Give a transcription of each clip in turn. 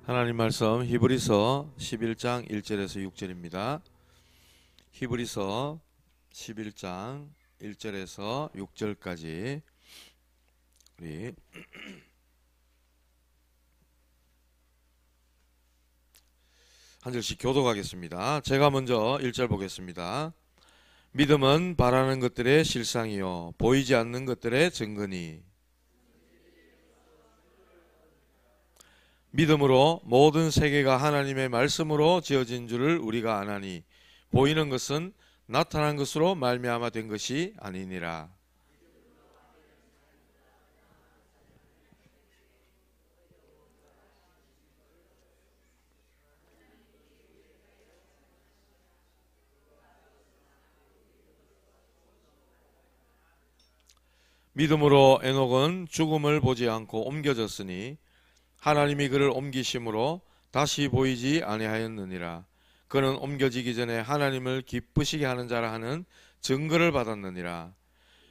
하나님 말씀 히브리서 11장 1절에서 6절입니다. 히브리서 11장 1절에서 6절까지 우리 한 절씩 교독하겠습니다. 제가 먼저 1절 보겠습니다. 믿음은 바라는 것들의 실상이요 보이지 않는 것들의 증거니 믿음으로 모든 세계가 하나님의 말씀으로 지어진 줄을 우리가 아나니 보이는 것은 나타난 것으로 말미암아 된 것이 아니니라. 믿음으로 에녹은 죽음을 보지 않고 옮겨졌으니 하나님이 그를 옮기심으로 다시 보이지 아니하였느니라. 그는 옮겨지기 전에 하나님을 기쁘시게 하는 자라 하는 증거를 받았느니라.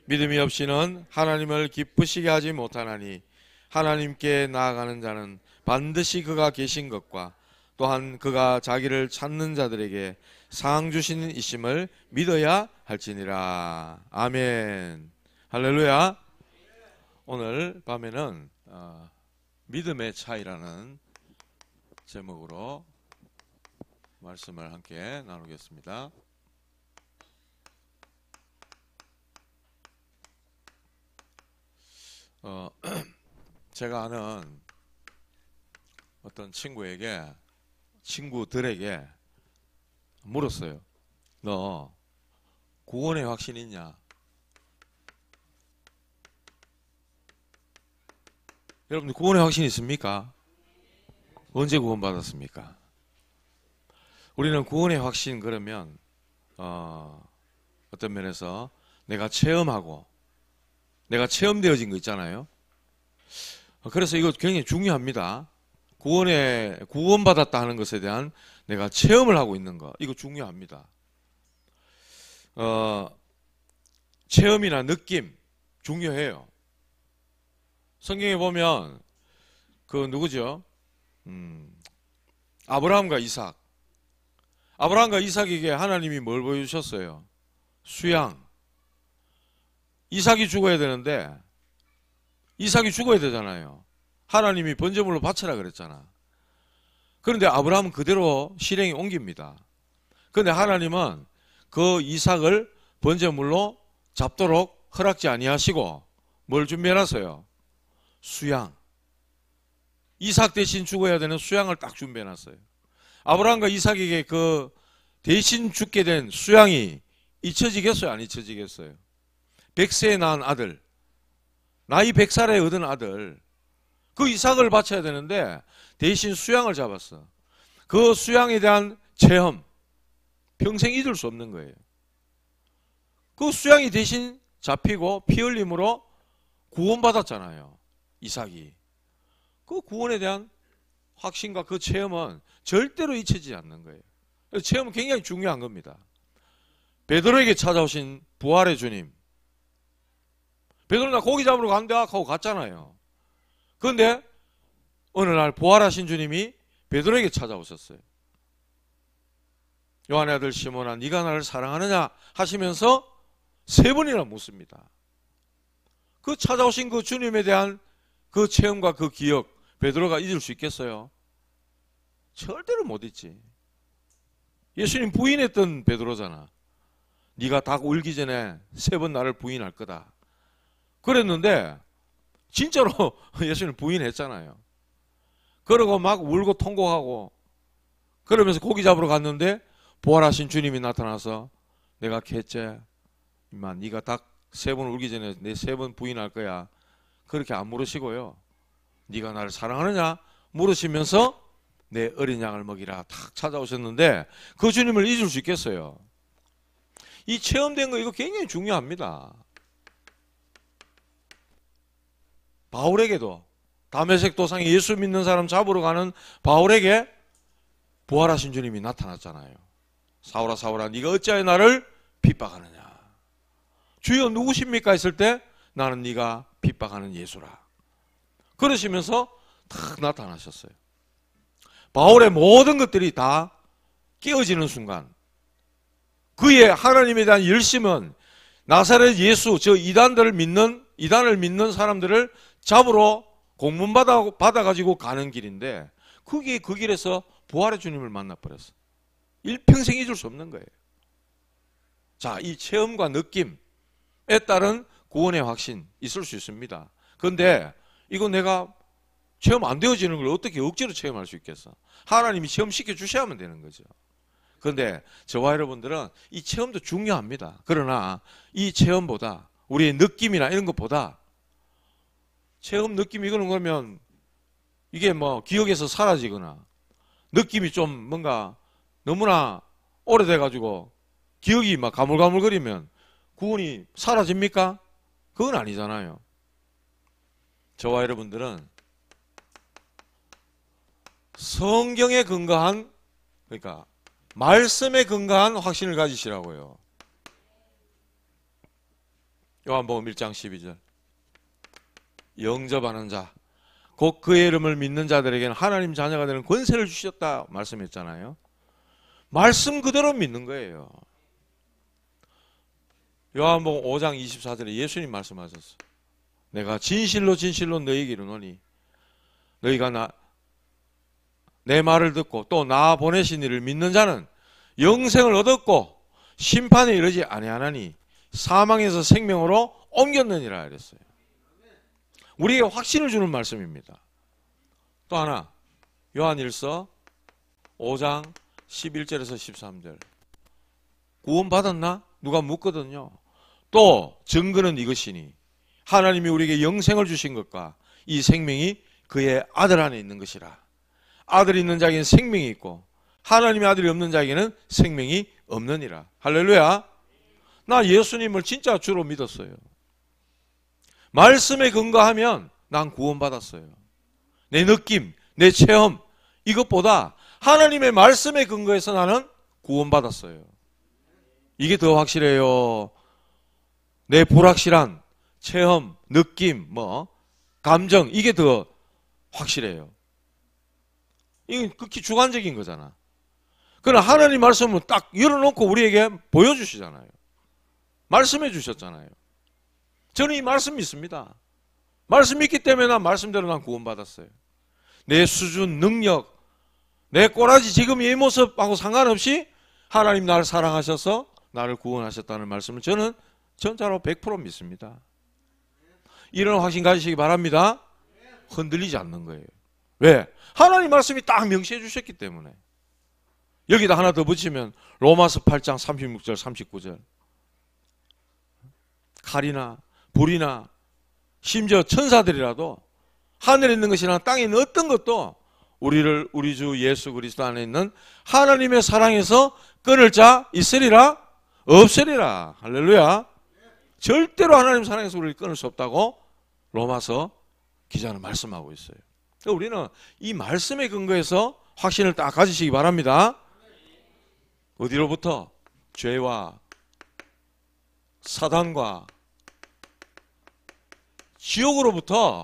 믿음이 없이는 하나님을 기쁘시게 하지 못하나니 하나님께 나아가는 자는 반드시 그가 계신 것과 또한 그가 자기를 찾는 자들에게 상 주시는 이심을 믿어야 할지니라. 아멘. 할렐루야. 오늘 밤에는 믿음의 차이라는 제목으로 말씀을 함께 나누겠습니다. 제가 아는 어떤 친구들에게 물었어요. 너 구원의 확신 있냐? 여러분들 구원의 확신 있습니까? 언제 구원 받았습니까? 우리는 구원의 확신 그러면 어떤 면에서 내가 체험하고 내가 체험되어진 거 있잖아요. 그래서 이거 굉장히 중요합니다. 구원받았다 하는 것에 대한 내가 체험을 하고 있는 거 이거 중요합니다. 체험이나 느낌 중요해요. 성경에 보면 누구죠? 아브라함과 이삭에게 하나님이 뭘 보여주셨어요? 수양. 이삭이 죽어야 되는데 이삭이 죽어야 되잖아요. 하나님이 번제물로 바쳐라 그랬잖아. 그런데 아브라함은 그대로 실행에 옮깁니다. 그런데 하나님은 그 이삭을 번제물로 잡도록 허락지 아니하시고 뭘 준비해놨어요? 수양. 이삭 대신 죽어야 되는 수양을 딱 준비해놨어요. 아브라함과 이삭에게 그 대신 죽게 된 수양이 잊혀지겠어요? 안 잊혀지겠어요? 100세에 낳은 아들, 나이 100살에 얻은 아들, 그 이삭을 바쳐야 되는데 대신 수양을 잡았어. 그 수양에 대한 체험, 평생 잊을 수 없는 거예요. 그 수양이 대신 잡히고 피 흘림으로 구원받았잖아요. 이삭이. 그 구원에 대한 확신과 그 체험은 절대로 잊혀지지 않는 거예요. 체험은 굉장히 중요한 겁니다. 베드로에게 찾아오신 부활의 주님. 베드로 나 고기 잡으러 간대 하고 갔잖아요. 그런데 어느 날 부활하신 주님이 베드로에게 찾아오셨어요. 요한의 아들 시몬아 네가 나를 사랑하느냐 하시면서 3번이나 묻습니다. 그 찾아오신 그 주님에 대한 그 체험과 그 기억 베드로가 잊을 수 있겠어요? 절대로 못 잊지. 예수님 부인했던 베드로잖아. 네가 닭 울기 전에 3번 나를 부인할 거다. 그랬는데 진짜로 예수님 부인했잖아요. 그러고 막 울고 통곡하고 그러면서 고기 잡으러 갔는데 부활하신 주님이 나타나서 내가 캣째 임마 네가 닭 3번 울기 전에 내 3번 부인할 거야. 그렇게 안 물으시고요. 네가 나를 사랑하느냐 물으시면서 내 어린 양을 먹이라 탁 찾아오셨는데 그 주님을 잊을 수 있겠어요? 이 체험된 거 이거 굉장히 중요합니다. 바울에게도 다메섹 도상에 예수 믿는 사람 잡으러 가는 바울에게 부활하신 주님이 나타났잖아요. 사울아 사울아 네가 어찌하여 나를 핍박하느냐. 주여 누구십니까 했을 때 나는 네가 핍박하는 예수라. 그러시면서 탁 나타나셨어요. 바울의 모든 것들이 다 깨어지는 순간 그의 하나님에 대한 열심은 나사렛 예수, 저 이단을 믿는 사람들을 잡으러 공문 받아가지고 가는 길인데 그게 그 길에서 부활의 주님을 만나버렸어. 일평생 잊을 수 없는 거예요. 자, 이 체험과 느낌에 따른 구원의 확신 있을 수 있습니다. 그런데 이거 내가 체험 안 되어지는 걸 어떻게 억지로 체험할 수 있겠어? 하나님이 체험시켜 주셔야만 되는 거죠. 그런데 저와 여러분들은 이 체험도 중요합니다. 그러나 이 체험보다 우리의 느낌이나 이런 것보다 체험 느낌이 그러면 이게 뭐 기억에서 사라지거나 느낌이 좀 뭔가 너무나 오래돼가지고 기억이 막 가물가물거리면 구원이 사라집니까? 그건 아니잖아요. 저와 여러분들은 성경에 근거한, 그러니까 말씀에 근거한 확신을 가지시라고요. 요한복음 1장 12절. 영접하는 자, 곧 그의 이름을 믿는 자들에게는 하나님 자녀가 되는 권세를 주셨다 말씀했잖아요. 말씀 그대로 믿는 거예요. 요한복음 5장 24절에 예수님 말씀하셨어. 내가 진실로 진실로 너희에게 이르노니 너희가 내 말을 듣고 또 나 보내신 이를 믿는 자는 영생을 얻었고 심판에 이르지 아니하나니 사망에서 생명으로 옮겼느니라 이랬어요. 우리에게 확신을 주는 말씀입니다. 또 하나 요한일서 5장 11절에서 13절. 구원 받았나? 누가 묻거든요. 또 증거는 이것이니 하나님이 우리에게 영생을 주신 것과 이 생명이 그의 아들 안에 있는 것이라. 아들이 있는 자에게는 생명이 있고 하나님의 아들이 없는 자에게는 생명이 없느니라. 할렐루야. 나 예수님을 진짜 주로 믿었어요. 말씀에 근거하면 난 구원받았어요. 내 느낌, 내 체험 이것보다 하나님의 말씀에 근거해서 나는 구원받았어요. 이게 더 확실해요. 내 불확실한 체험, 느낌, 감정 이게 더 확실해요. 이건 극히 주관적인 거잖아. 그러나 하나님 말씀은 딱 열어놓고 우리에게 보여주시잖아요. 말씀해 주셨잖아요. 저는 이 말씀 믿습니다. 말씀 믿기 때문에 난 말씀대로 난 구원받았어요. 내 수준, 능력, 내 꼬라지 지금 이 모습하고 상관없이 하나님 나를 사랑하셔서 나를 구원하셨다는 말씀을 저는 전자로 100% 믿습니다. 이런 확신 가지시기 바랍니다. 흔들리지 않는 거예요. 왜? 하나님 말씀이 딱 명시해 주셨기 때문에. 여기다 하나 더 붙이면 로마서 8장 36절 39절. 칼이나 불이나 심지어 천사들이라도 하늘에 있는 것이나 땅에 있는 어떤 것도 우리를 우리 주 예수 그리스도 안에 있는 하나님의 사랑에서 끊을 자 있으리라 없으리라. 할렐루야. 절대로 하나님 사랑에서 우리를 끊을 수 없다고 로마서 기자는 말씀하고 있어요. 그러니까 우리는 이 말씀에 근거해서 확신을 딱 가지시기 바랍니다. 어디로부터? 죄와 사단과 지옥으로부터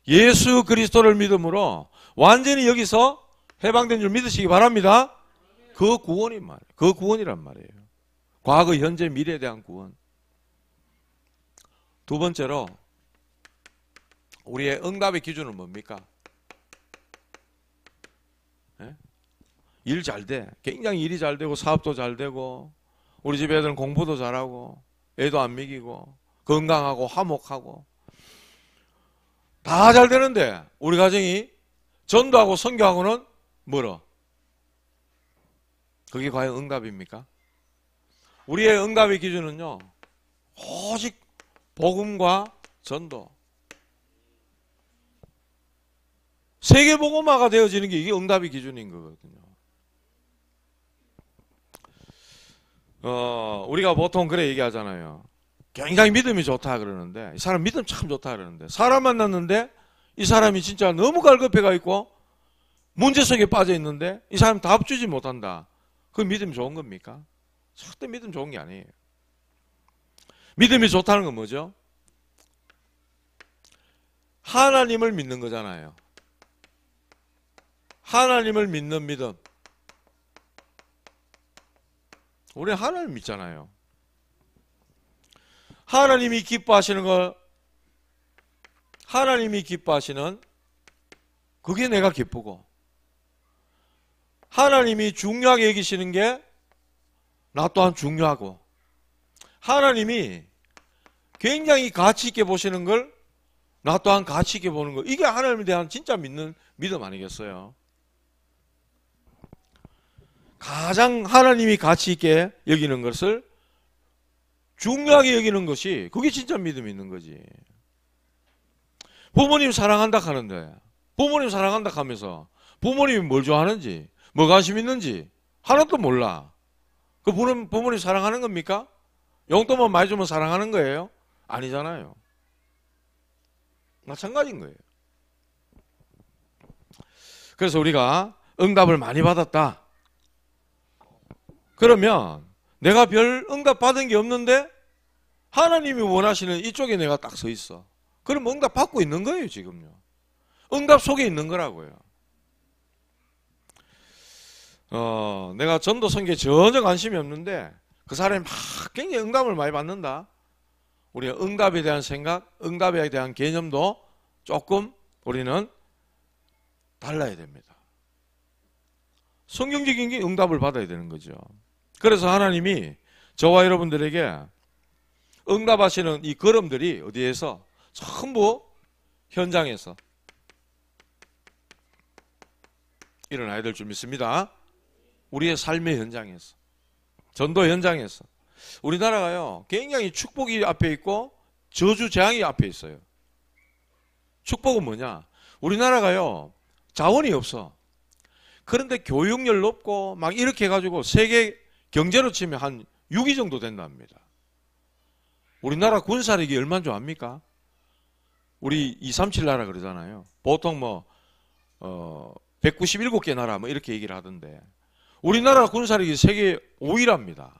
예수 그리스도를 믿음으로 완전히 여기서 해방된 줄 믿으시기 바랍니다. 그 구원이 말이에요. 그 구원이란 말이에요. 과거, 현재, 미래에 대한 구원. 두 번째로 우리의 응답의 기준은 뭡니까? 일 잘 돼. 굉장히 일이 잘 되고 사업도 잘 되고 우리 집 애들은 공부도 잘하고 애도 안 먹이고 건강하고 화목하고 다 잘 되는데 우리 가정이 전도하고 선교하고는 멀어. 그게 과연 응답입니까? 우리의 응답의 기준은요, 오직 복음과 전도. 세계복음화가 되어지는 게 이게 응답의 기준인 거거든요. 우리가 보통 그래 얘기하잖아요. 굉장히 믿음이 좋다 그러는데, 이 사람 믿음 참 좋다 그러는데, 사람 만났는데 이 사람이 진짜 너무 갈급해가 있고 문제 속에 빠져 있는데 이 사람 답 주지 못한다. 그 믿음이 좋은 겁니까? 절대 믿음 좋은 게 아니에요. 믿음이 좋다는 건 뭐죠? 하나님을 믿는 거잖아요. 하나님을 믿는 믿음. 우리 하나님 믿잖아요. 하나님이 기뻐하시는 걸, 하나님이 기뻐하시는 그게 내가 기쁘고, 하나님이 중요하게 여기시는 게 나 또한 중요하고, 하나님이 굉장히 가치 있게 보시는 걸 나 또한 가치 있게 보는 거, 이게 하나님에 대한 진짜 믿는 믿음 아니겠어요? 가장 하나님이 가치 있게 여기는 것을 중요하게 여기는 것이, 그게 진짜 믿음이 있는 거지. 부모님 사랑한다 하는데, 부모님 사랑한다 하면서 부모님이 뭘 좋아하는지, 뭐 관심 있는지 하나도 몰라. 그 부모님 사랑하는 겁니까? 용돈만 많이 주면 사랑하는 거예요? 아니잖아요. 마찬가지인 거예요. 그래서 우리가 응답을 많이 받았다. 그러면 내가 별 응답 받은 게 없는데 하나님이 원하시는 이쪽에 내가 딱 서 있어. 그럼 응답 받고 있는 거예요, 지금요. 응답 속에 있는 거라고요. 내가 전도 선교에 전혀 관심이 없는데 그 사람이 막 굉장히 응답을 많이 받는다. 우리가 응답에 대한 생각, 응답에 대한 개념도 조금 우리는 달라야 됩니다. 성경적인 게 응답을 받아야 되는 거죠. 그래서 하나님이 저와 여러분들에게 응답하시는 이 걸음들이 어디에서? 전부 현장에서 일어나야 될 줄 믿습니다. 우리의 삶의 현장에서, 전도 현장에서. 우리나라가요 굉장히 축복이 앞에 있고 저주 재앙이 앞에 있어요. 축복은 뭐냐? 우리나라가요 자원이 없어. 그런데 교육열 높고 막 이렇게 해가지고 세계 경제로 치면 한 6위 정도 된답니다. 우리나라 군사력이 얼마나 좋아합니까? 우리 237 나라 그러잖아요. 보통 197개 나라 뭐 이렇게 얘기를 하던데 우리나라 군사력이 세계 5위랍니다.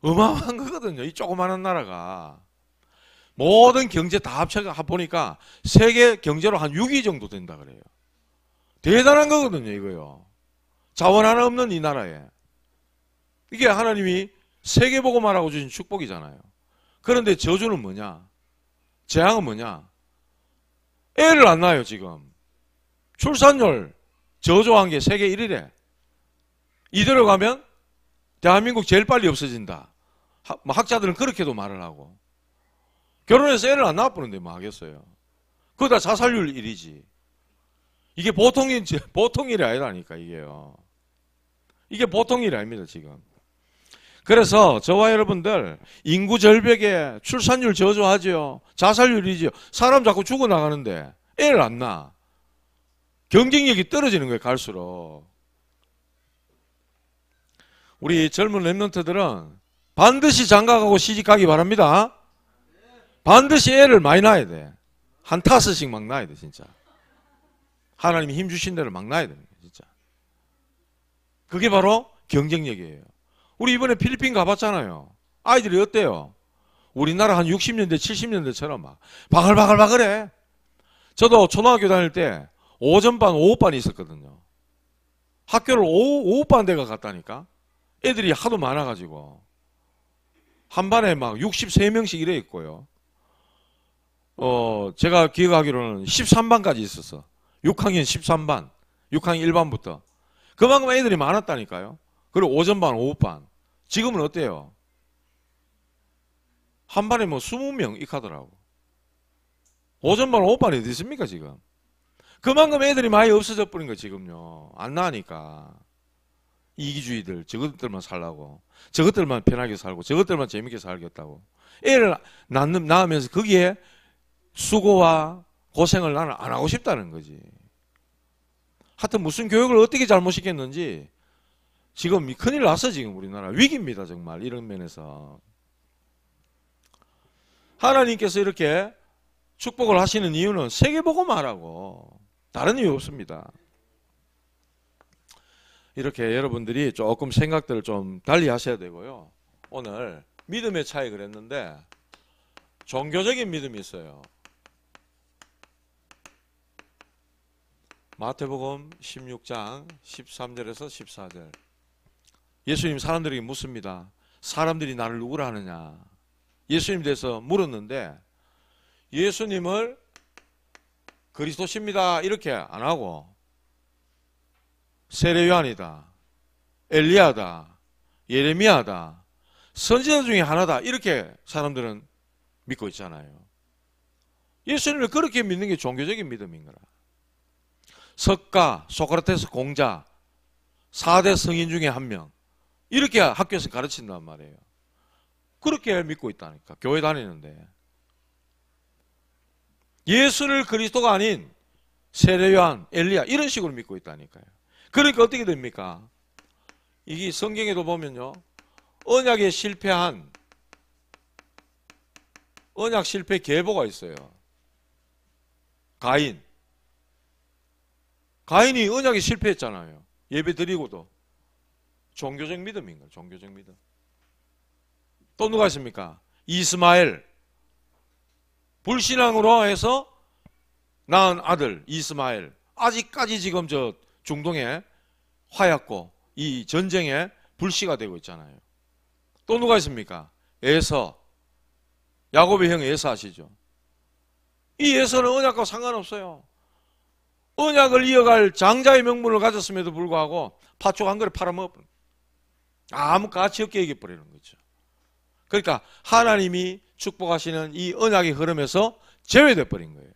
어마어마한 거거든요. 이 조그마한 나라가. 모든 경제 다 합쳐가 보니까 세계 경제로 한 6위 정도 된다 그래요. 대단한 거거든요, 이거요. 자원 하나 없는 이 나라에. 이게 하나님이 세계복음화라고 주신 축복이잖아요. 그런데 저주는 뭐냐? 재앙은 뭐냐? 애를 안 낳아요, 지금. 출산율 저조한 게 세계 1위래. 이대로 가면 대한민국 제일 빨리 없어진다. 학자들은 그렇게도 말을 하고. 결혼해서 애를 안 낳아보는데 뭐 하겠어요. 그거 다 자살률 1위지. 이게 보통 일이 아니라니까, 이게요. 이게 보통 일이 아닙니다, 지금. 그래서 저와 여러분들 인구 절벽에 출산율 저조하죠. 자살률이죠. 사람 자꾸 죽어나가는데 애를 안 낳아. 경쟁력이 떨어지는 거예요, 갈수록. 우리 젊은 랩런트들은 반드시 장가가고 시집가기 바랍니다. 반드시 애를 많이 낳아야 돼. 한 5씩 막 낳아야 돼, 진짜. 하나님이 힘 주신 대로 막 낳아야 됩니다, 진짜. 그게 바로 경쟁력이에요. 우리 이번에 필리핀 가봤잖아요. 아이들이 어때요? 우리나라 한 60년대, 70년대처럼 막 바글바글바글해. 저도 초등학교 다닐 때 오전반, 오후반이 있었거든요. 학교를 오후반 대가 갔다니까. 애들이 하도 많아가지고 한 반에 막 63명씩 이래 있고요. 제가 기억하기로는 13반까지 있었어. 6학년 13반, 6학년 1반부터. 그만큼 애들이 많았다니까요. 그리고 오전반, 오후반. 지금은 어때요? 한 반에 뭐 20명 익하더라고. 오전반, 오후반이 어디 있습니까, 지금? 그만큼 애들이 많이 없어져 버린 거 지금요. 안 나으니까. 이기주의들, 저것들만 살라고. 저것들만 편하게 살고, 저것들만 재밌게 살겠다고. 애를 낳으면서 거기에 수고와 고생을 나는 안 하고 싶다는 거지. 하여튼 무슨 교육을 어떻게 잘못시켰는지 지금 큰일 났어, 지금 우리나라. 위기입니다, 정말. 이런 면에서. 하나님께서 이렇게 축복을 하시는 이유는 세계복음화라고. 다른 이유 없습니다. 이렇게 여러분들이 조금 생각들을 좀 달리 하셔야 되고요. 오늘 믿음의 차이 그랬는데 종교적인 믿음이 있어요. 마태복음 16장 13절에서 14절. 예수님 사람들에게 묻습니다. 사람들이 나를 누구라 하느냐. 예수님 대해서 물었는데 예수님을 그리스도십니다 이렇게 안 하고 세례 요한이다, 엘리야다, 예레미야다, 선지자 중에 하나다 이렇게 사람들은 믿고 있잖아요. 예수님을 그렇게 믿는 게 종교적인 믿음인 거라. 석가, 소크라테스 공자, 4대 성인 중에 한 명 이렇게 학교에서 가르친단 말이에요. 그렇게 믿고 있다니까. 교회 다니는데 예수를 그리스도가 아닌 세례 요한, 엘리야 이런 식으로 믿고 있다니까요. 그러니까 어떻게 됩니까? 이게 성경에도 보면요, 언약에 실패한 언약 실패 계보가 있어요. 가인이 언약에 실패했잖아요. 예배 드리고도. 종교적 믿음인 거예요. 종교적 믿음. 또 누가 있습니까? 이스마엘. 불신앙으로 해서 낳은 아들 이스마엘. 아직까지 지금 저 중동에 화약고 이 전쟁에 불씨가 되고 있잖아요. 또 누가 있습니까? 에서. 야곱의 형 에서 아시죠? 이 에서는 언약과 상관없어요. 언약을 이어갈 장자의 명분을 가졌음에도 불구하고 팥죽 한 그릇 팔아먹어 아무 가치 없게 얘기해버리는 거죠. 그러니까 하나님이 축복하시는 이 언약의 흐름에서 제외돼 버린 거예요.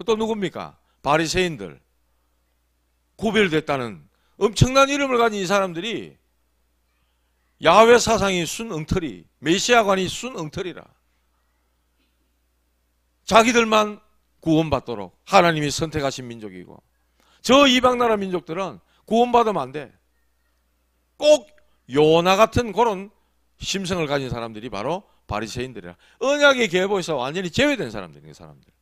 또 누굽니까? 바리새인들. 구별됐다는 엄청난 이름을 가진 이 사람들이 야훼 사상이 순 엉터리, 메시아관이 순 엉터리라. 자기들만 구원받도록 하나님이 선택하신 민족이고 저 이방나라 민족들은 구원받으면 안 돼. 꼭 요나 같은 그런 심성을 가진 사람들이 바로 바리새인들이라. 언약의 계보에서 완전히 제외된 사람들이에요. 사람들.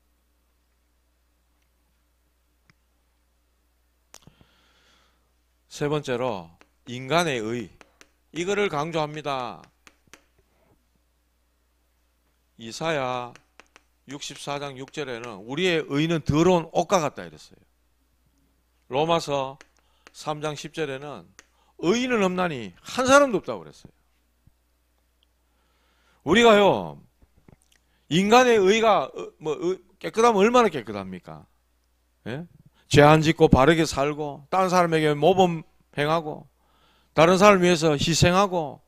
세 번째로 인간의 의. 이거를 강조합니다. 이사야 64장 6절에는 우리의 의는 더러운 옷과 같다 이랬어요. 로마서 3장 10절에는 의인은 없나니 한 사람도 없다고 그랬어요. 우리가요, 인간의 의가 깨끗하면 얼마나 깨끗합니까? 예? 죄 안 짓고 바르게 살고 다른 사람에게 모범 행하고 다른 사람을 위해서 희생하고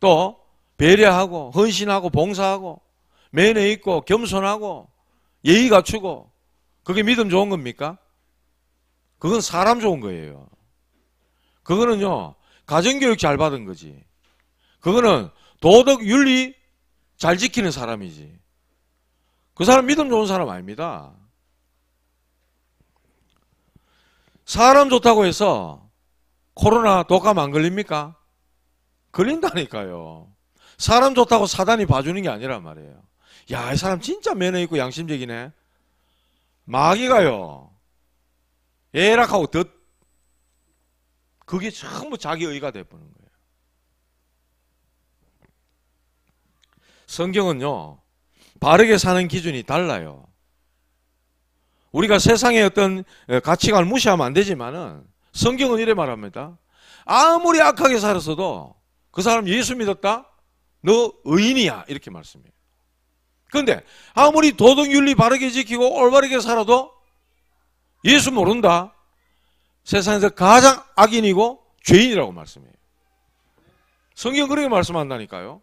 또 배려하고 헌신하고 봉사하고 매너 있고 겸손하고 예의 갖추고 그게 믿음 좋은 겁니까? 그건 사람 좋은 거예요. 그거는요, 가정교육 잘 받은 거지. 그거는 도덕 윤리 잘 지키는 사람이지. 그 사람 믿음 좋은 사람 아닙니다. 사람 좋다고 해서 코로나 독감 안 걸립니까? 걸린다니까요. 사람 좋다고 사단이 봐주는 게 아니란 말이에요. 야, 이 사람 진짜 매너 있고 양심적이네. 마귀가요, 예락하고 그게 전부 자기 의가 돼버는 거예요. 성경은요, 바르게 사는 기준이 달라요. 우리가 세상의 어떤 가치관을 무시하면 안 되지만은 성경은 이래 말합니다. 아무리 악하게 살았어도 그 사람 예수 믿었다? 너 의인이야. 이렇게 말씀해요. 그런데 아무리 도덕윤리 바르게 지키고 올바르게 살아도 예수 모른다? 세상에서 가장 악인이고 죄인이라고 말씀해요. 성경 그렇게 말씀한다니까요.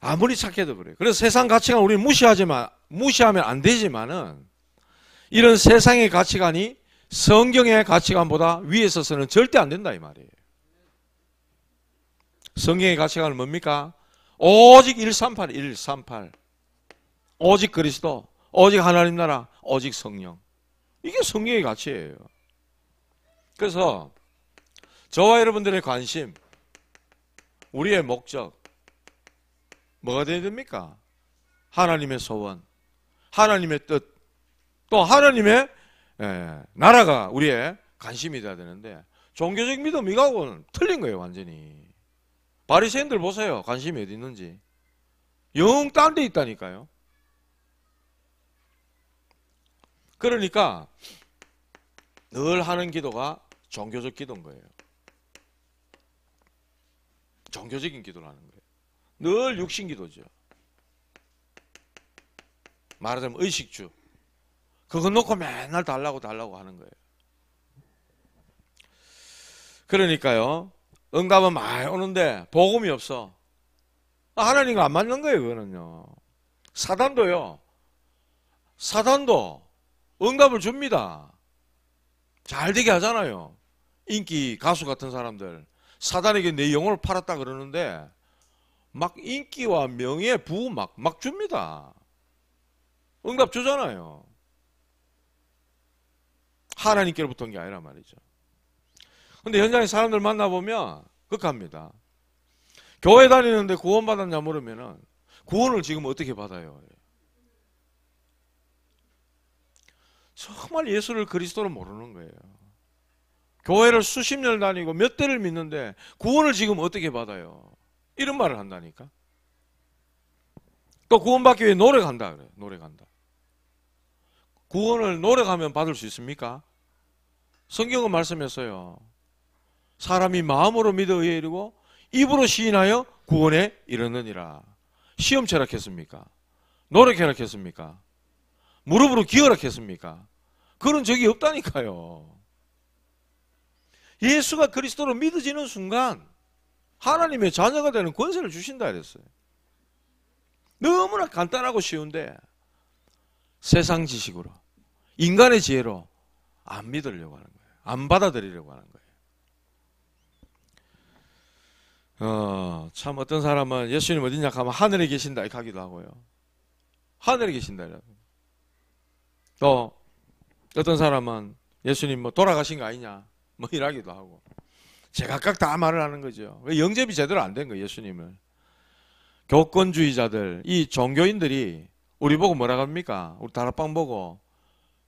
아무리 착해도 그래요. 그래서 세상 가치관 우리는 무시하면 안 되지만은 이런 세상의 가치관이 성경의 가치관보다 위에 서서는 절대 안 된다 이 말이에요. 성경의 가치관은 뭡니까? 오직 138. 오직 그리스도, 오직 하나님 나라, 오직 성령. 이게 성경의 가치예요. 그래서 저와 여러분들의 관심, 우리의 목적 뭐가 되어야 됩니까? 하나님의 소원, 하나님의 뜻, 또 하나님의 나라가 우리의 관심이 돼야 되는데 종교적 믿음 이거하고는 틀린 거예요. 완전히. 바리새인들 보세요. 관심이 어디 있는지. 영 딴 데 있다니까요. 그러니까 늘 하는 기도가 종교적 기도인 거예요. 종교적인 기도를 하는 거예요. 늘 육신 기도죠. 말하자면 의식주. 그거 놓고 맨날 달라고 하는 거예요. 그러니까요, 응답은 많이 오는데 복음이 없어. 하나님과 안 맞는 거예요, 그거는요. 사단도 응답을 줍니다. 잘 되게 하잖아요. 인기 가수 같은 사람들. 사단에게 내 영혼을 팔았다 그러는데 막 인기와 명예, 부우 막 줍니다. 응답 주잖아요. 하나님께로부터 온 게 아니란 말이죠. 근데 현장에 사람들 만나보면 극합니다. 교회 다니는데 구원받았냐 물으면은 구원을 지금 어떻게 받아요? 정말 예수를 그리스도로 모르는 거예요. 교회를 수십 년 다니고 몇 대를 믿는데 구원을 지금 어떻게 받아요? 이런 말을 한다니까. 또 구원받기 위해 노력한다 그래요. 노력한다. 구원을 노력하면 받을 수 있습니까? 성경은 말씀했어요. 사람이 마음으로 믿어 의에 이르고 입으로 시인하여 구원에 이르느니라. 시험 철학했습니까? 노력 철학했습니까? 무릎으로 기어락했습니까? 그런 적이 없다니까요. 예수가 그리스도로 믿어지는 순간 하나님의 자녀가 되는 권세를 주신다 그랬어요. 너무나 간단하고 쉬운데 세상 지식으로, 인간의 지혜로 안 믿으려고 하는 거예요. 안 받아들이려고 하는 거예요. 참 어떤 사람은 예수님 어디냐 하면 하늘에 계신다 이렇게 하기도 하고요. 하늘에 계신다 이러고. 또 어떤 사람은 예수님 뭐 돌아가신 거 아니냐 뭐 이러기도 하고. 제각각 다 말을 하는 거죠. 영접이 제대로 안 된 거예요. 예수님을. 교권주의자들, 이 종교인들이 우리 보고 뭐라 합니까? 우리 다락방 보고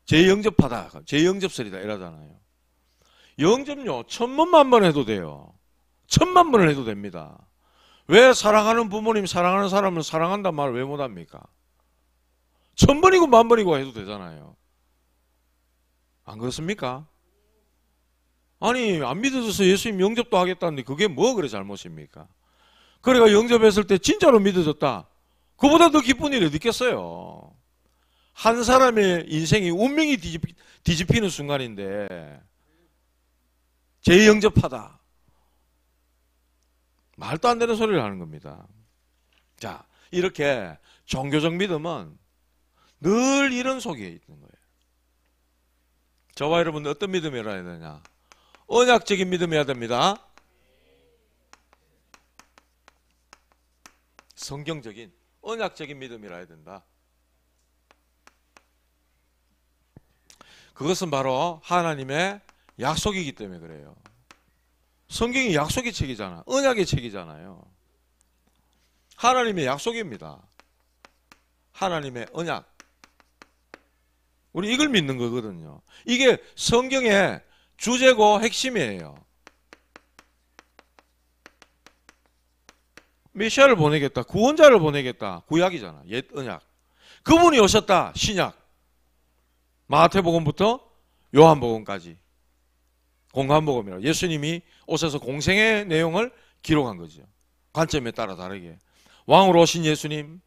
재영접하다, 재영접설이다 이러잖아요. 영접요 1000번만 번 해도 돼요. 1000만 번을 해도 됩니다. 왜 사랑하는 부모님, 사랑하는 사람을 사랑한다는 말을 왜 못합니까? 1000번이고 10,000번이고 해도 되잖아요. 안 그렇습니까? 아니 안 믿어져서 예수님 영접도 하겠다는데 그게 뭐 그래 잘못입니까? 그래가 영접했을 때 진짜로 믿어졌다. 그보다 더 기쁜 일이 어디 있겠어요. 한 사람의 인생이 운명이 뒤집히는 순간인데 재영접하다. 말도 안 되는 소리를 하는 겁니다. 자, 이렇게 종교적 믿음은 늘 이런 속에 있는 거예요. 저와 여러분 어떤 믿음이라 해야 되냐? 언약적인 믿음이어야 됩니다. 성경적인 언약적인 믿음이라 해야 된다. 그것은 바로 하나님의 약속이기 때문에 그래요. 성경이 약속의 책이잖아. 언약의 책이잖아요. 하나님의 약속입니다. 하나님의 언약. 우리 이걸 믿는 거거든요. 이게 성경의 주제고 핵심이에요. 메시아를 보내겠다. 구원자를 보내겠다. 구약이잖아. 옛 언약. 그분이 오셨다. 신약. 마태복음부터 요한복음까지. 공관복음이라고. 예수님이 오셔서 공생의 내용을 기록한 거죠. 관점에 따라 다르게. 왕으로 오신 예수님,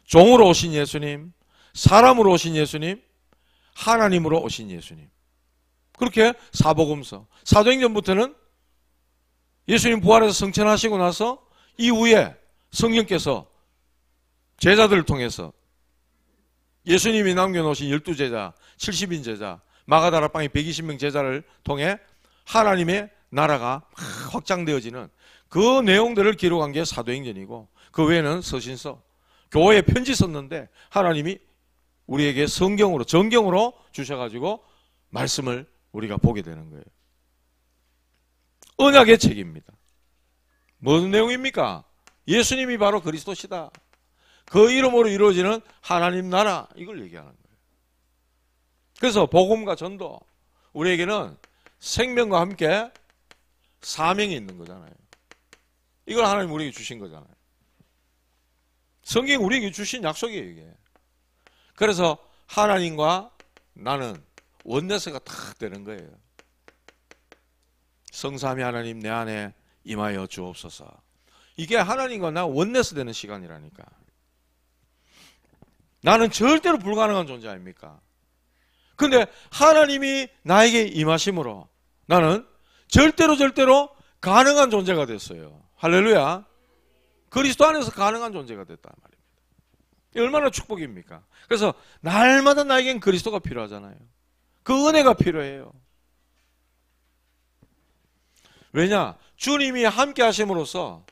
종으로 오신 예수님, 사람으로 오신 예수님, 하나님으로 오신 예수님. 그렇게 사복음서. 사도행전부터는 예수님 부활해서 성천하시고 나서 이후에 성령께서 제자들을 통해서 예수님이 남겨놓으신 12제자, 70인 제자, 마가다락방의 120명 제자를 통해 하나님의 나라가 확장되어지는 그 내용들을 기록한 게 사도행전이고 그 외에는 서신서, 교회에 편지 썼는데 하나님이 우리에게 성경으로, 정경으로 주셔가지고 말씀을 우리가 보게 되는 거예요. 언약의 책입니다. 무슨 내용입니까? 예수님이 바로 그리스도시다. 그 이름으로 이루어지는 하나님 나라, 이걸 얘기하는 거예요. 그래서 복음과 전도, 우리에게는 생명과 함께 사명이 있는 거잖아요. 이걸 하나님 우리에게 주신 거잖아요. 성경이 우리에게 주신 약속이에요, 이게. 그래서 하나님과 나는 원내스가 탁 되는 거예요. 성삼위 하나님 내 안에 임하여 주옵소서. 이게 하나님과 나 원내스 되는 시간이라니까. 나는 절대로 불가능한 존재 아닙니까? 근데 하나님이 나에게 임하심으로 나는 절대로 가능한 존재가 됐어요. 할렐루야. 그리스도 안에서 가능한 존재가 됐단 말입니다. 얼마나 축복입니까? 그래서 날마다 나에겐 그리스도가 필요하잖아요. 그 은혜가 필요해요. 왜냐? 주님이 함께 하심으로써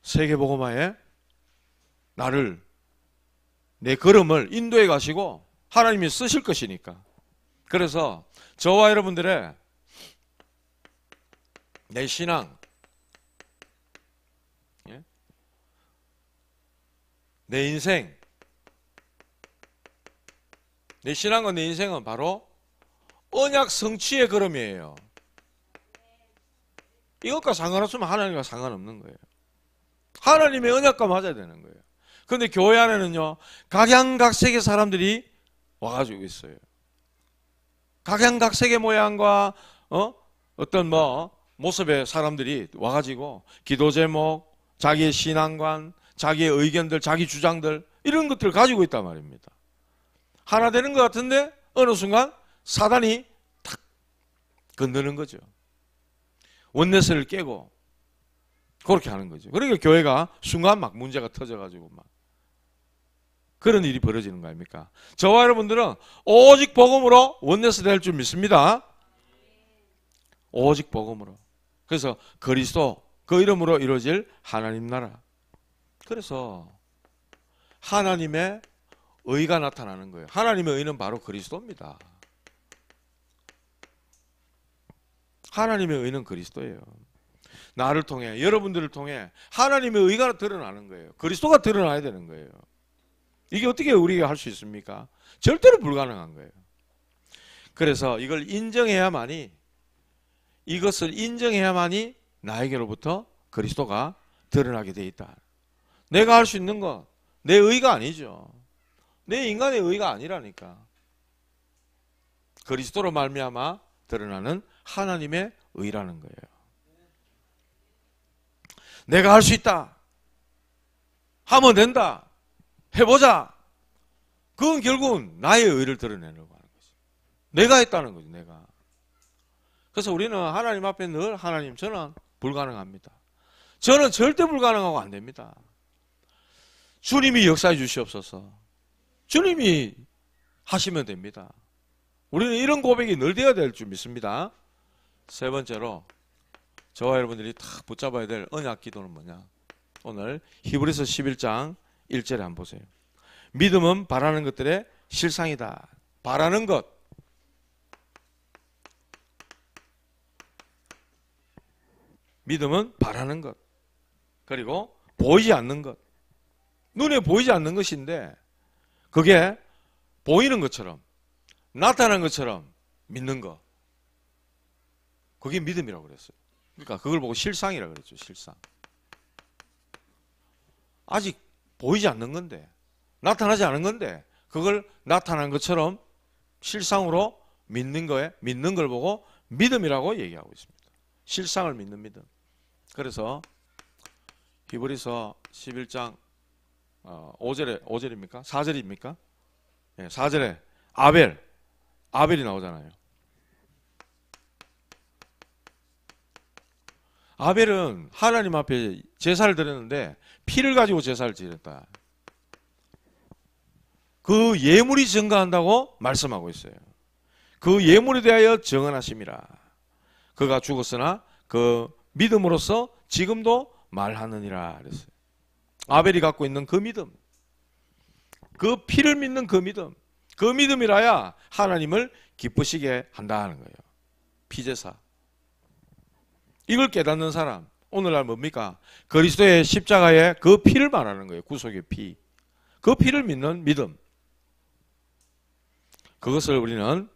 세계복음화에 나를, 내 걸음을 인도해 가시고 하나님이 쓰실 것이니까. 그래서 저와 여러분들의 내 신앙, 내 인생, 내 신앙과 내 인생은 바로 언약 성취의 걸음이에요. 이것과 상관없으면 하나님과 상관없는 거예요. 하나님의 언약과 맞아야 되는 거예요. 그런데 교회 안에는요, 각양각색의 사람들이 와가지고 있어요. 각양각색의 모양과 어떤 모습의 사람들이 와가지고 기도 제목, 자기의 신앙관, 자기의 의견들, 자기 주장들 이런 것들을 가지고 있단 말입니다. 하나 되는 것 같은데 어느 순간 사단이 탁 건드는 거죠. 원내스를 깨고 그렇게 하는 거죠. 그러니까 교회가 순간 막 문제가 터져가지고 막 그런 일이 벌어지는 거 아닙니까? 저와 여러분들은 오직 복음으로 원내스 될 줄 믿습니다. 오직 복음으로. 그래서 그리스도, 그 이름으로 이루어질 하나님 나라. 그래서 하나님의 의가 나타나는 거예요. 하나님의 의는 바로 그리스도입니다. 하나님의 의는 그리스도예요. 나를 통해, 여러분들을 통해 하나님의 의가 드러나는 거예요. 그리스도가 드러나야 되는 거예요. 이게 어떻게 우리가 할 수 있습니까? 절대로 불가능한 거예요. 그래서 이걸 인정해야만이, 이것을 인정해야만이 나에게로부터 그리스도가 드러나게 돼 있다. 내가 할 수 있는 건 내 의가 아니죠. 내 인간의 의가 아니라니까. 그리스도로 말미암아 드러나는 하나님의 의라는 거예요. 내가 할 수 있다. 하면 된다. 해보자. 그건 결국은 나의 의를 드러내려고 하는 거죠. 내가 했다는 거죠. 내가. 그래서 우리는 하나님 앞에 늘 하나님, 저는 불가능합니다. 저는 절대 불가능하고 안 됩니다. 주님이 역사해 주시옵소서. 주님이 하시면 됩니다. 우리는 이런 고백이 늘 되어야 될 줄 믿습니다. 세 번째로 저와 여러분들이 다 붙잡아야 될 언약 기도는 뭐냐? 오늘 히브리서 11장 1절에 한번 보세요. 믿음은 바라는 것들의 실상이다. 바라는 것. 믿음은 바라는 것. 그리고 보이지 않는 것. 눈에 보이지 않는 것인데 그게 보이는 것처럼 나타난 것처럼 믿는 것. 그게 믿음이라고 그랬어요. 그러니까 그걸 보고 실상이라고 그랬죠. 실상. 아직 보이지 않는 건데, 나타나지 않은 건데 그걸 나타난 것처럼 실상으로 믿는 거에, 믿는 걸 보고 믿음이라고 얘기하고 있습니다. 실상을 믿는 믿음. 그래서 히브리서 11장 5절입니까? 4절입니까? 네, 4절에 아벨이 나오잖아요. 아벨은 하나님 앞에 제사를 드렸는데 피를 가지고 제사를 지냈다. 그 예물이 증거한다고 말씀하고 있어요. 그 예물에 대하여 정언하심이라. 그가 죽었으나 그 믿음으로써 지금도 말하느니라 그랬어요. 아벨이 갖고 있는 그 믿음, 그 피를 믿는 그 믿음이라야 하나님을 기쁘시게 한다는 거예요. 피제사. 이걸 깨닫는 사람, 오늘날 뭡니까? 그리스도의 십자가의 그 피를 말하는 거예요. 구속의 피. 그 피를 믿는 믿음. 그것을 우리는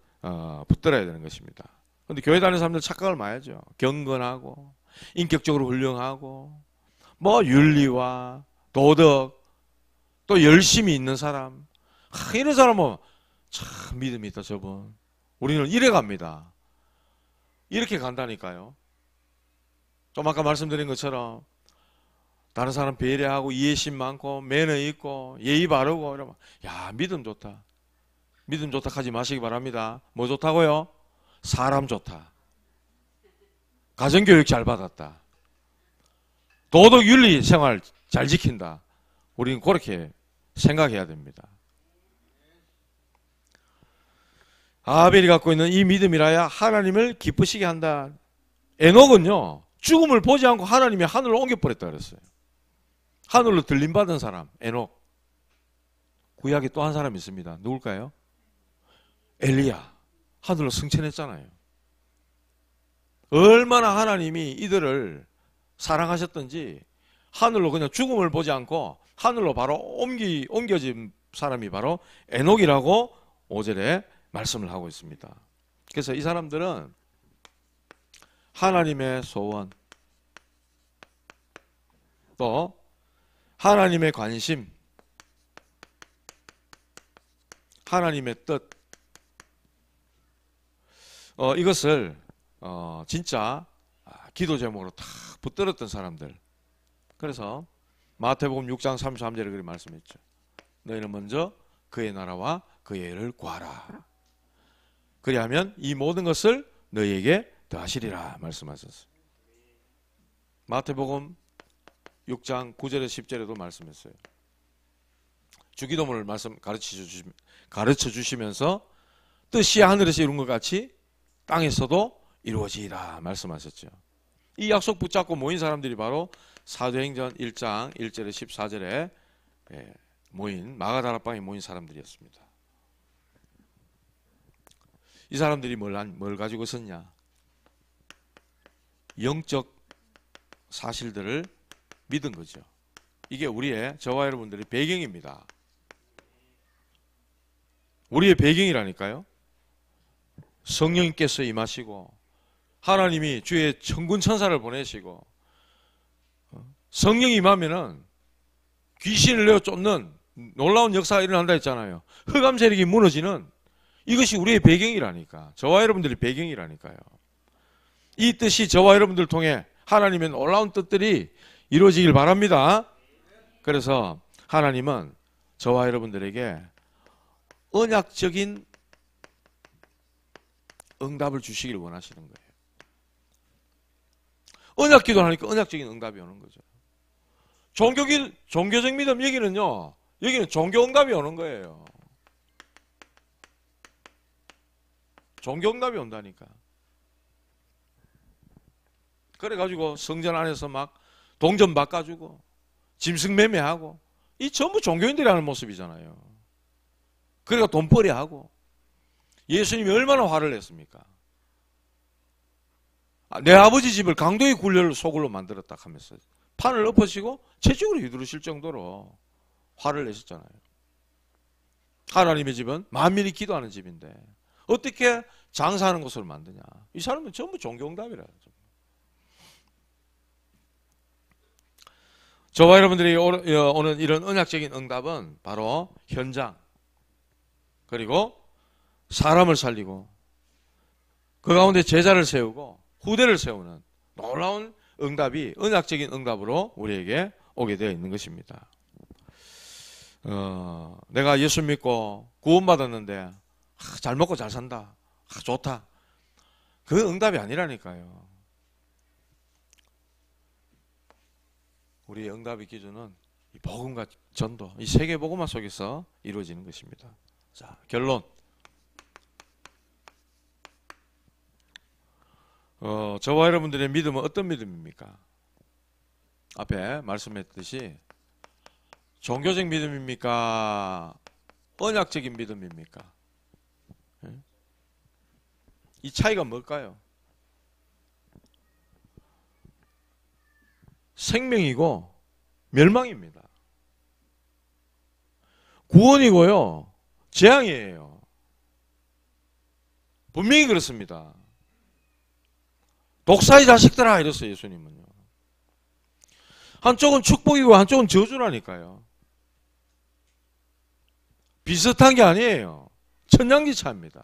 붙들어야 되는 것입니다. 그런데 교회 다니는 사람들 착각을 많이 하죠. 경건하고 인격적으로 훌륭하고 윤리와 도덕 또 열심히 있는 사람, 이런 사람은 참 믿음이 있다 저분. 우리는 이래 갑니다. 이렇게 간다니까요. 좀 아까 말씀드린 것처럼 다른 사람 배려하고 이해심 많고 매너 있고 예의 바르고 이러면 야 믿음 좋다. 믿음 좋다 하지 마시기 바랍니다. 뭐 좋다고요? 사람 좋다. 가정교육 잘 받았다. 도덕 윤리 생활 잘 지킨다. 우리는 그렇게 생각해야 됩니다. 아벨이 갖고 있는 이 믿음이라야 하나님을 기쁘시게 한다. 에녹은요 죽음을 보지 않고 하나님이 하늘로 옮겨버렸다 그랬어요. 하늘로 들림받은 사람 에녹. 구약에 또 한 사람 있습니다. 누굴까요? 엘리야. 하늘로 승천했잖아요. 얼마나 하나님이 이들을 사랑하셨던지 하늘로 그냥 죽음을 보지 않고 하늘로 바로 옮겨진 사람이 바로 에녹이라고 5절에 말씀을 하고 있습니다. 그래서 이 사람들은 하나님의 소원 또 하나님의 관심 하나님의 뜻 이것을 진짜 기도 제목으로 다 붙들었던 사람들. 그래서 마태복음 6장 33절에 그렇게 말씀했죠. 너희는 먼저 그의 나라와 그의 의를 구하라. 그리하면 이 모든 것을 너희에게 더하시리라 말씀하셨어요. 마태복음 6장 9절에 10절에도 말씀했어요. 주기도문을 가르쳐 주시면서 뜻이 하늘에서 이룬 것 같이 땅에서도 이루어지리라 말씀하셨죠. 이 약속 붙잡고 모인 사람들이 바로 사도행전 1장 1절에 14절에 모인 마가다락방에 모인 사람들이었습니다. 이 사람들이 뭘 가지고 있었냐? 영적 사실들을 믿은 거죠. 이게 우리의 저와 여러분들의 배경입니다. 우리의 배경이라니까요. 성령님께서 임하시고 하나님이 주의 천군 천사를 보내시고 성령이 임하면은 귀신을 내어 쫓는 놀라운 역사가 일어난다 했잖아요. 흑암 세력이 무너지는 이것이 우리의 배경이라니까. 저와 여러분들의 배경이라니까요. 이 뜻이 저와 여러분들 통해 하나님의 놀라운 뜻들이 이루어지길 바랍니다. 그래서 하나님은 저와 여러분들에게 언약적인 응답을 주시길 원하시는 거예요. 언약 기도하니까 언약적인 응답이 오는 거죠. 종교적 믿음 여기는 종교 응답이 오는 거예요. 종교 응답이 온다니까. 그래가지고 성전 안에서 막 동전 바꿔주고 짐승 매매하고 이 전부 종교인들이 하는 모습이잖아요. 그러니까 돈벌이하고 예수님이 얼마나 화를 냈습니까? 내 아버지 집을 강도의 굴레를 소굴로 만들었다 하면서 판을 엎으시고 채찍으로 휘두르실 정도로 화를 내셨잖아요. 하나님의 집은 만민이 기도하는 집인데 어떻게 장사하는 곳으로 만드냐. 이 사람은 전부 종교응답이라. 저와 여러분들이 오는 이런 언약적인 응답은 바로 현장 그리고 사람을 살리고 그 가운데 제자를 세우고 후대를 세우는 놀라운 응답이 언약적인 응답으로 우리에게 오게 되어 있는 것입니다. 내가 예수 믿고 구원받았는데 잘 먹고 잘 산다. 좋다. 그 응답이 아니라니까요. 우리의 응답의 기준은 이 복음과 전도, 이 세계 복음화 속에서 이루어지는 것입니다. 자, 결론. 저와 여러분들의 믿음은 어떤 믿음입니까? 앞에 말씀했듯이 종교적 믿음입니까? 언약적인 믿음입니까? 이 차이가 뭘까요? 생명이고 멸망입니다. 구원이고요, 재앙이에요. 분명히 그렇습니다. 독사의 자식들아 이랬어요, 예수님은요. 한쪽은 축복이고 한쪽은 저주라니까요. 비슷한 게 아니에요. 천냥지차입니다.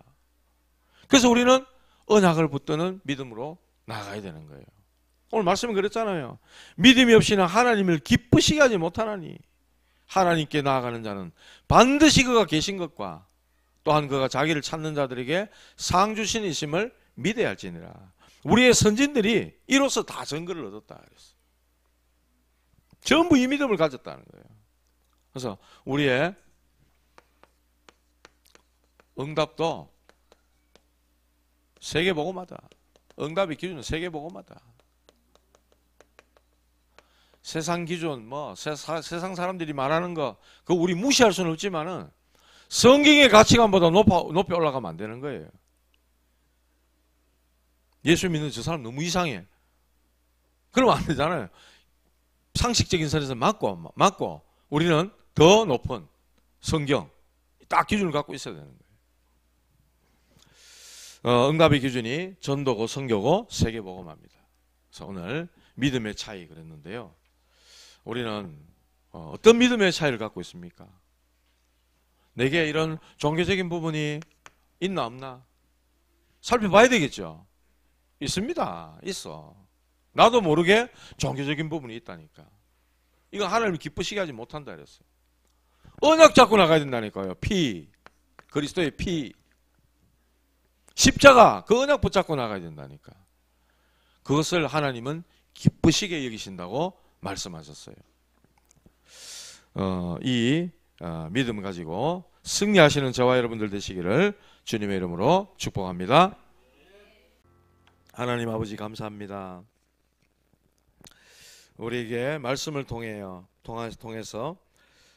그래서 우리는 언약을 붙드는 믿음으로 나가야 되는 거예요. 오늘 말씀은 그랬잖아요. 믿음이 없이는 하나님을 기쁘시게 하지 못하나니 하나님께 나아가는 자는 반드시 그가 계신 것과 또한 그가 자기를 찾는 자들에게 상 주신 이심을 믿어야 할지니라. 우리의 선진들이 이로써 다 증거를 얻었다 그랬어요. 전부 이 믿음을 가졌다는 거예요. 그래서 우리의 응답도 세계복음화다. 응답의 기준은 세계복음화다. 세상 기준, 세상 사람들이 말하는 거, 그거 우리 무시할 수는 없지만은 성경의 가치관보다 높이 올라가면 안 되는 거예요. 예수 믿는 저 사람 너무 이상해. 그러면 안 되잖아요. 상식적인 선에서 맞고 우리는 더 높은 성경, 딱 기준을 갖고 있어야 되는 거예요. 응답의 기준이 전도고 선교고 세계복음화입니다. 그래서 오늘 믿음의 차이 그랬는데요. 우리는 어떤 믿음의 차이를 갖고 있습니까? 내게 이런 종교적인 부분이 있나 없나? 살펴봐야 되겠죠. 있습니다. 있어. 나도 모르게 종교적인 부분이 있다니까. 이거 하나님을 기쁘시게 하지 못한다 그랬어요. 언약 잡고 나가야 된다니까요. 피, 그리스도의 피, 십자가, 그 언약 붙잡고 나가야 된다니까. 그것을 하나님은 기쁘시게 여기신다고 말씀하셨어요. 이 믿음 가지고 승리하시는 저와 여러분들 되시기를 주님의 이름으로 축복합니다. 하나님 아버지 감사합니다. 우리에게 말씀을 통해서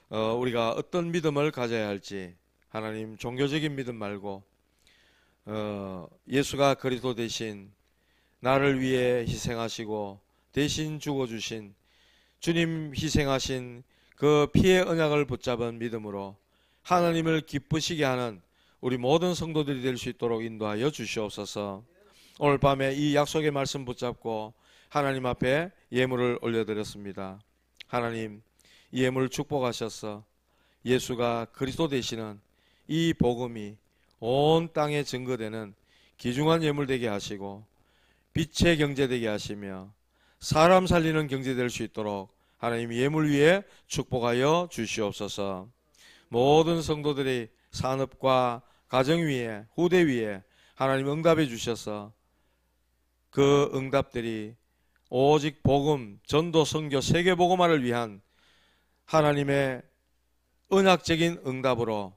우리가 어떤 믿음을 가져야 할지, 하나님 종교적인 믿음 말고 예수가 그리스도 대신 나를 위해 희생하시고 대신 죽어주신 주님 희생하신 그 피의 언약을 붙잡은 믿음으로 하나님을 기쁘시게 하는 우리 모든 성도들이 될 수 있도록 인도하여 주시옵소서. 오늘 밤에 이 약속의 말씀 붙잡고 하나님 앞에 예물을 올려드렸습니다. 하나님, 이 예물을 축복하셔서 예수가 그리스도 되시는 이 복음이 온 땅에 증거되는 귀중한 예물 되게 하시고 빛의 경제 되게 하시며 사람 살리는 경제 될 수 있도록 하나님 예물 위에 축복하여 주시옵소서. 모든 성도들이 산업과 가정 위에, 후대 위에 하나님 응답해 주셔서 그 응답들이 오직 복음, 전도, 선교, 세계 복음화를 위한 하나님의 언약적인 응답으로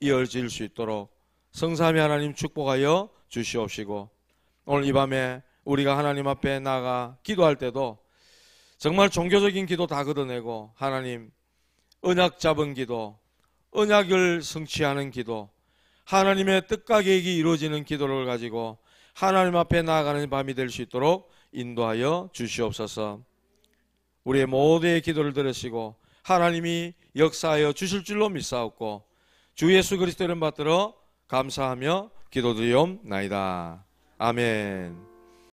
이어질 수 있도록 성삼위 하나님 축복하여 주시옵시고, 오늘 이 밤에 우리가 하나님 앞에 나가 기도할 때도 정말 종교적인 기도 다 걷어내고 하나님 언약 잡은 기도, 언약을 성취하는 기도, 하나님의 뜻과 계획이 이루어지는 기도를 가지고 하나님 앞에 나아가는 밤이 될 수 있도록 인도하여 주시옵소서. 우리의 모두의 기도를 들으시고 하나님이 역사하여 주실 줄로 믿사옵고 주 예수 그리스도 이름 받들어 감사하며 기도드리옵나이다. 아멘.